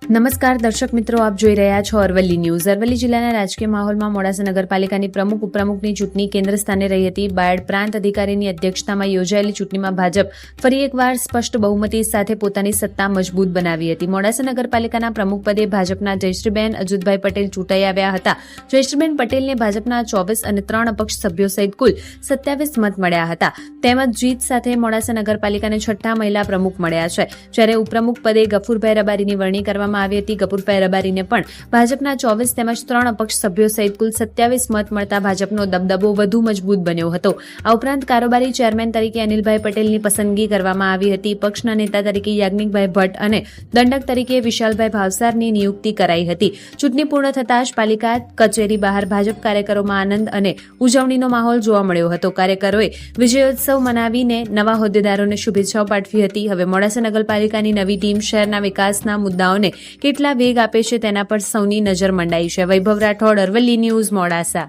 નમસ્કાર દર્શક મિત્રો, આપ જોઈ રહ્યા છો અરવલ્લી ન્યૂઝ. અરવલ્લી જિલ્લાના રાજકીય માહોલમાં મોડાસા નગરપાલિકાની પ્રમુખ ઉપપ્રમુખની ચૂંટણી કેન્દ્ર સ્થાને રહી હતી. બાયડ પ્રાંત અધિકારીની અધ્યક્ષતામાં યોજાયેલી ચૂંટણીમાં ભાજપ ફરી એકવાર સ્પષ્ટ બહુમતી સાથે પોતાની સત્તા મજબૂત બનાવી હતી. મોડાસા નગરપાલિકાના પ્રમુખ પદે ભાજપના જયશ્રીબેન અજુતભાઈ પટેલ ચૂંટાઈ આવ્યા હતા. જયશ્રીબેન પટેલને ભાજપના 24 અને 3 અપક્ષ સભ્યો સહિત કુલ 27 મત મળ્યા હતા. તેમજ જીત સાથે મોડાસા નગરપાલિકાને 6ઠ્ઠા મહિલા પ્રમુખ મળ્યા છે. જ્યારે ઉપપ્રમુખ પદે ગફુરભાઈ રબારીની વરણી કરવામાં આવી હતી. ગફુરભાઈ રબારીને પણ ભાજપના 24 તેમજ 3 અપક્ષ સભ્યો સહિત કુલ 27 મત મળતા ભાજપનો દબદબો વધુ મજબૂત બન્યો હતો. આ ઉપરાંત કારોબારી ચેરમેન તરીકે અનિલભાઈ પટેલની પસંદગી કરવામાં આવી હતી. પક્ષના નેતા તરીકે યાજ્ઞિકભાઈ ભટ્ટ અને દંડક તરીકે વિશાલભાઈ ભાવસારની નિયુક્તિ કરાઈ હતી. ચૂંટણી પૂર્ણ થતાં જ પાલિકા કચેરી બહાર ભાજપ કાર્યકરોમાં આનંદ અને ઉજવણીનો માહોલ જોવા મળ્યો હતો. કાર્યકરોએ વિજયોત્સવ મનાવીને નવા હોદ્દેદારોને શુભેચ્છાઓ પાઠવી હતી. હવે મોડાસા નગરપાલિકાની નવી ટીમ શહેરના વિકાસના મુદ્દાઓને કેટલા વેગ આપે છે તેના પર સૌની નજર મંડાઈ છે. વૈભવ રાઠોડ, અરવલ્લી ન્યૂઝ, મોડાસા.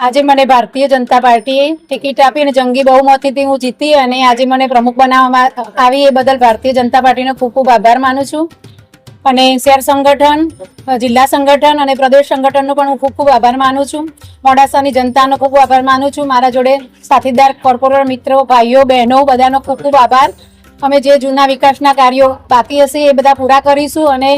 આજે મને ભારતીય જનતા પાર્ટીએ ટિકિટ આપી અને જંગી બહુમતીથી હું જીતી અને આજે મને પ્રમુખ બનાવવામાં આવી એ બદલ ભારતીય જનતા પાર્ટીનો ખૂબ ખૂબ આભાર માનું છું. અને શહેર સંગઠન, જિલ્લા સંગઠન અને પ્રદેશ સંગઠનનો પણ હું ખૂબ ખૂબ આભાર માનું છું. મોડાસાની જનતાનો ખૂબ આભાર માનું છું. મારા જોડે સાથીદાર, કોર્પોરેટર મિત્રો, ભાઈઓ બહેનો બધાનો ખૂબ ખૂબ આભાર. અમે જે જૂના વિકાસના કાર્યો બાકી હશે એ બધા પૂરા કરીશું અને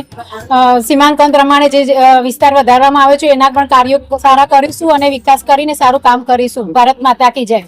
સીમાંકન પ્રમાણે જે વિસ્તાર વધારવામાં આવે છે એના પણ કાર્યો સારા કરીશું અને વિકાસ કરીને સારું કામ કરીશું. ભારત માતા કી જય.